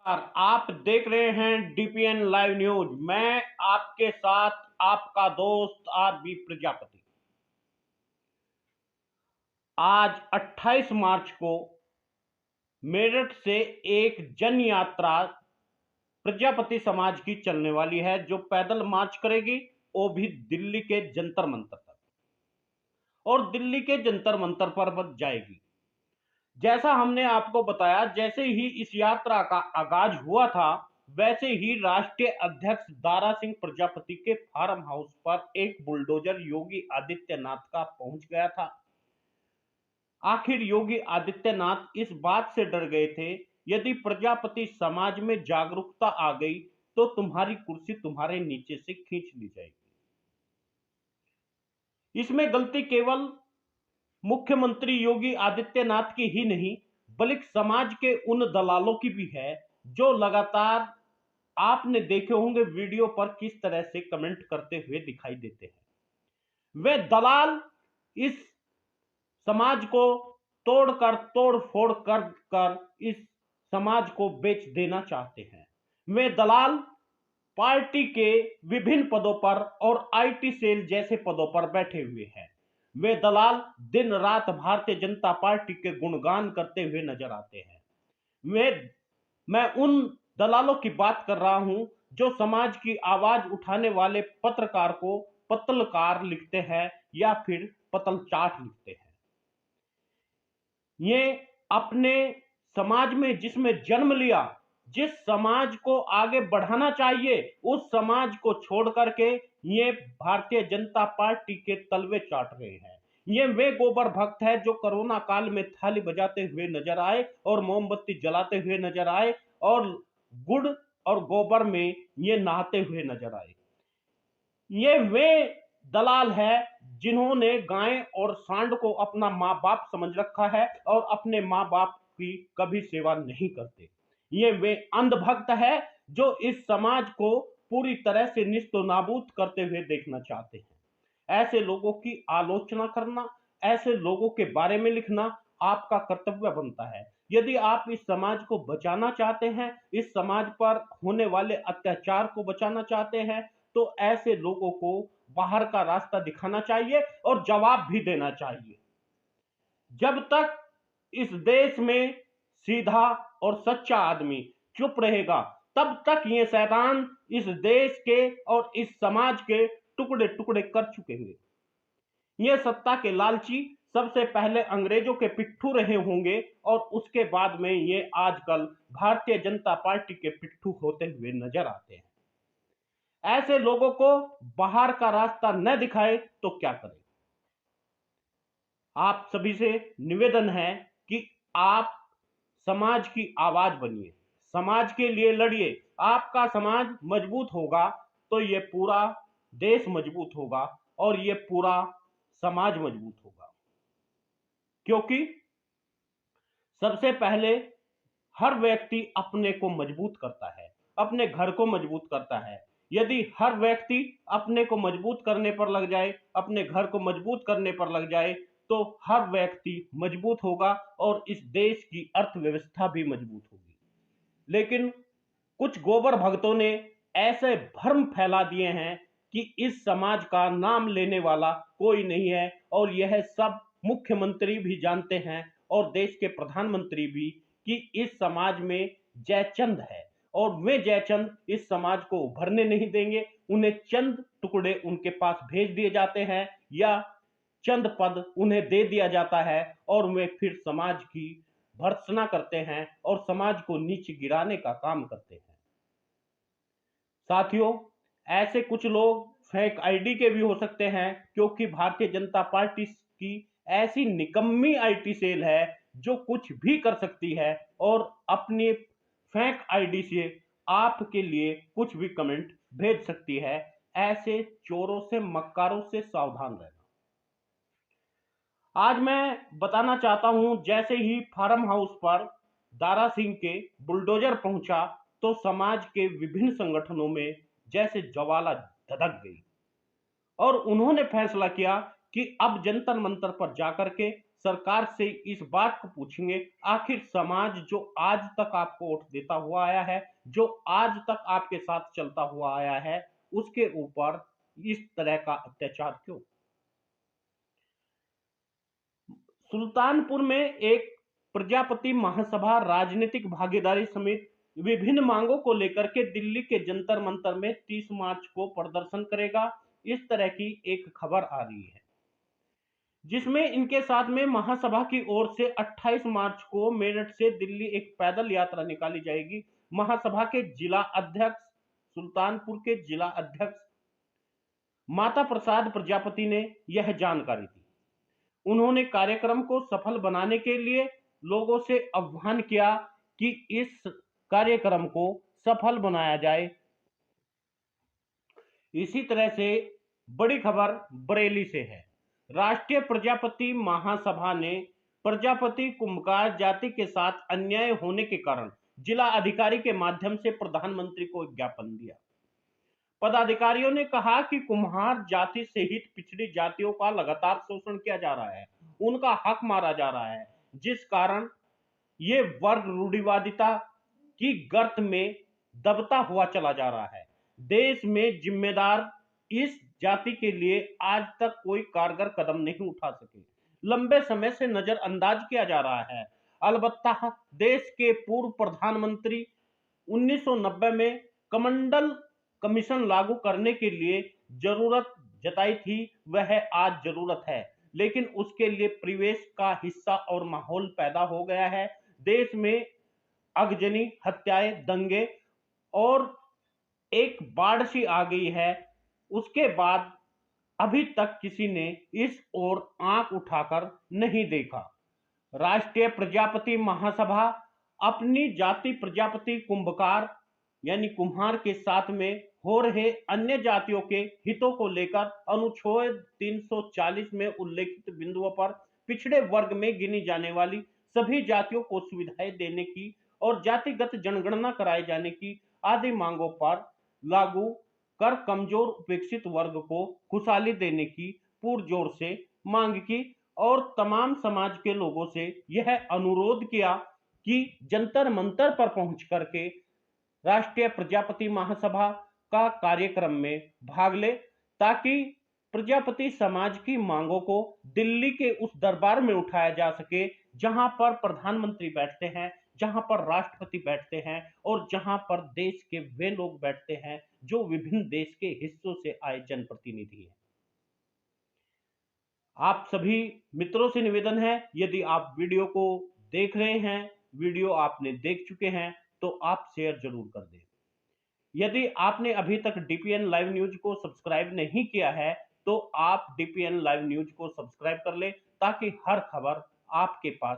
आप देख रहे हैं डीपीएन लाइव न्यूज। मैं आपके साथ आपका दोस्त आरबी प्रजापति। आज 28 मार्च को मेरठ से एक जन यात्रा प्रजापति समाज की चलने वाली है, जो पैदल मार्च करेगी, वो भी दिल्ली के जंतर मंतर तक, और दिल्ली के जंतर मंतर पर जाएगी। जैसा हमने आपको बताया, जैसे ही इस यात्रा का आगाज हुआ था, वैसे ही राष्ट्रीय अध्यक्ष दारा सिंह प्रजापति के फार्म हाउस पर एक बुलडोजर योगी आदित्यनाथ का पहुंच गया था। आखिर योगी आदित्यनाथ इस बात से डर गए थे, यदि प्रजापति समाज में जागरूकता आ गई तो तुम्हारी कुर्सी तुम्हारे नीचे से खींच ली जाएगी। इसमें गलती केवल मुख्यमंत्री योगी आदित्यनाथ की ही नहीं, बल्कि समाज के उन दलालों की भी है, जो लगातार आपने देखे होंगे वीडियो पर किस तरह से कमेंट करते हुए दिखाई देते हैं। वे दलाल इस समाज को तोड़कर तोड़ फोड़ कर इस समाज को बेच देना चाहते हैं। वे दलाल पार्टी के विभिन्न पदों पर और आईटी सेल जैसे पदों पर बैठे हुए हैं। वे दलाल दिन रात भारतीय जनता पार्टी के गुणगान करते हुए नजर आते हैं। वे मैं उन दलालों की बात कर रहा हूं, जो समाज की आवाज उठाने वाले पत्रकार को पत्रकार लिखते हैं या फिर पतल चाट लिखते हैं। ये अपने समाज में जिसमें जन्म लिया, जिस समाज को आगे बढ़ाना चाहिए, उस समाज को छोड़ करके ये भारतीय जनता पार्टी के तलवे चाट रहे हैं। ये वे गोबर भक्त है जो कोरोना काल में थाली बजाते हुए नजर आए और मोमबत्ती जलाते हुए नजर आए और गुड़ और गोबर में ये नहाते हुए नजर आए। ये वे दलाल है जिन्होंने गाय और सांड को अपना माँ बाप समझ रखा है और अपने माँ बाप की कभी सेवा नहीं करते। ये वे अंधभक्त है जो इस समाज को पूरी तरह से निस्तो नाबूद करते हुए देखना चाहते हैं। ऐसे लोगों की आलोचना करना, ऐसे लोगों के बारे में लिखना आपका कर्तव्य बनता है। यदि आप इस समाज को बचाना चाहते हैं, इस समाज पर होने वाले अत्याचार को बचाना चाहते हैं, तो ऐसे लोगों को बाहर का रास्ता दिखाना चाहिए और जवाब भी देना चाहिए। जब तक इस देश में सीधा और सच्चा आदमी चुप रहेगा, तब तक ये शैतान इस देश के और इस समाज के टुकड़े टुकड़े कर चुके हैं। ये सत्ता के लालची सबसे पहले अंग्रेजों के पिट्ठू रहे होंगे और उसके बाद में ये आजकल भारतीय जनता पार्टी के पिट्ठू होते हुए नजर आते हैं। ऐसे लोगों को बाहर का रास्ता न दिखाए तो क्या करें। आप सभी से निवेदन है कि आप समाज की आवाज बनिए, समाज के लिए लड़िए। आपका समाज मजबूत होगा तो ये पूरा देश मजबूत होगा और ये पूरा समाज मजबूत होगा। क्योंकि सबसे पहले हर व्यक्ति अपने को मजबूत करता है, अपने घर को मजबूत करता है। यदि हर व्यक्ति अपने को मजबूत करने पर लग जाए, अपने घर को मजबूत करने पर लग जाए, तो हर व्यक्ति मजबूत होगा और इस देश की अर्थव्यवस्था भी मजबूत होगी। लेकिन कुछ गोबर भक्तों ने ऐसे भ्रम फैला दिए हैं कि इस समाज का नाम लेने वाला कोई नहीं है, और यह सब मुख्यमंत्री भी जानते हैं और देश के प्रधानमंत्री भी, कि इस समाज में जयचंद है और वे जयचंद इस समाज को उभरने नहीं देंगे। उन्हें चंद टुकड़े उनके पास भेज दिए जाते हैं या चंद पद उन्हें दे दिया जाता है और वे फिर समाज की भर्त्सना करते हैं और समाज को नीचे गिराने का काम करते हैं। साथियों, ऐसे कुछ लोग फेक आईडी के भी हो सकते हैं, क्योंकि भारतीय जनता पार्टी की ऐसी निकम्मी आईटी सेल है जो कुछ भी कर सकती है और अपनी फेक आईडी से आपके लिए कुछ भी कमेंट भेज सकती है। ऐसे चोरों से, मक्कारों से सावधान रहना। आज मैं बताना चाहता हूं, जैसे ही फार्म हाउस पर दारा सिंह के बुलडोजर पहुंचा तो समाज के विभिन्न संगठनों में जैसे ज्वाला धधक गई और उन्होंने फैसला किया कि अब जंतर मंतर पर जाकर के सरकार से इस बात को पूछेंगे, आखिर समाज जो आज तक आपको वोट देता हुआ आया है, जो आज तक आपके साथ चलता हुआ आया है, उसके ऊपर इस तरह का अत्याचार क्यों? सुल्तानपुर में एक प्रजापति महासभा राजनीतिक भागीदारी समेत विभिन्न मांगों को लेकर के दिल्ली के जंतर मंतर में 30 मार्च को प्रदर्शन करेगा, इस तरह की एक खबर आ रही है, जिसमें इनके साथ में महासभा की ओर से 28 मार्च को मेरठ से दिल्ली एक पैदल यात्रा निकाली जाएगी। महासभा के जिला अध्यक्ष, सुल्तानपुर के जिला अध्यक्ष माता प्रसाद प्रजापति ने यह जानकारी दी। उन्होंने कार्यक्रम को सफल बनाने के लिए लोगों से आह्वान किया कि इस कार्यक्रम को सफल बनाया जाए। इसी तरह से बड़ी खबर बरेली से है। राष्ट्रीय प्रजापति महासभा ने प्रजापति कुंभकार जाति के साथ अन्याय होने के कारण जिला अधिकारी के माध्यम से प्रधानमंत्री को ज्ञापन दिया। पदाधिकारियों ने कहा कि कुम्हार जाति सहित पिछड़ी जातियों का लगातार शोषण किया जा रहा है, उनका हक मारा जा रहा है, जिस कारण ये वर्ग रूढ़िवादिता की गर्त में दबता हुआ चला जा रहा है। देश में जिम्मेदार इस जाति के लिए आज तक कोई कारगर कदम नहीं उठा सके, लंबे समय से नजरअंदाज किया जा रहा है। अलबत्ता देश के पूर्व प्रधानमंत्री 1990 में कमंडल कमीशन लागू करने के लिए जरूरत जताई थी, वह आज जरूरत है, लेकिन उसके लिए परिवेश का हिस्सा और माहौल पैदा हो गया है। देश में आगजनी, हत्याएं, दंगे और एक बाढ़ सी आ गई है। उसके बाद अभी तक किसी ने इस ओर आंख उठाकर नहीं देखा। राष्ट्रीय प्रजापति महासभा अपनी जाति प्रजापति कुंभकार यानी कुम्हार के साथ में हो रहे अन्य जातियों के हितों को लेकर अनुच्छेद 340 में उल्लेखित बिंदुओं पर पिछड़े वर्ग में गिनी जाने वाली सभी जातियों को सुविधाएं देने की और जातिगत जनगणना कराए जाने की आदि मांगों पर लागू कर कमजोर उपेक्षित वर्ग को खुशहाली देने की पुरजोर से मांग की और तमाम समाज के लोगों से यह अनुरोध किया कि जंतर मंतर पर पहुंच करके राष्ट्रीय प्रजापति महासभा का कार्यक्रम में भाग ले, ताकि प्रजापति समाज की मांगों को दिल्ली के उस दरबार में उठाया जा सके जहां पर प्रधानमंत्री बैठते हैं, जहां पर राष्ट्रपति बैठते हैं और जहां पर देश के वे लोग बैठते हैं जो विभिन्न देश के हिस्सों से आए जनप्रतिनिधि हैं। आप सभी मित्रों से निवेदन है, यदि आप वीडियो को देख रहे हैं, वीडियो आपने देख चुके हैं, तो आप शेयर जरूर कर दें। यदि आपने अभी तक डीपीएन लाइव न्यूज को सब्सक्राइब नहीं किया है, तो आप डीपीएन लाइव न्यूज को सब्सक्राइब कर ले, ताकि हर खबर आपके पास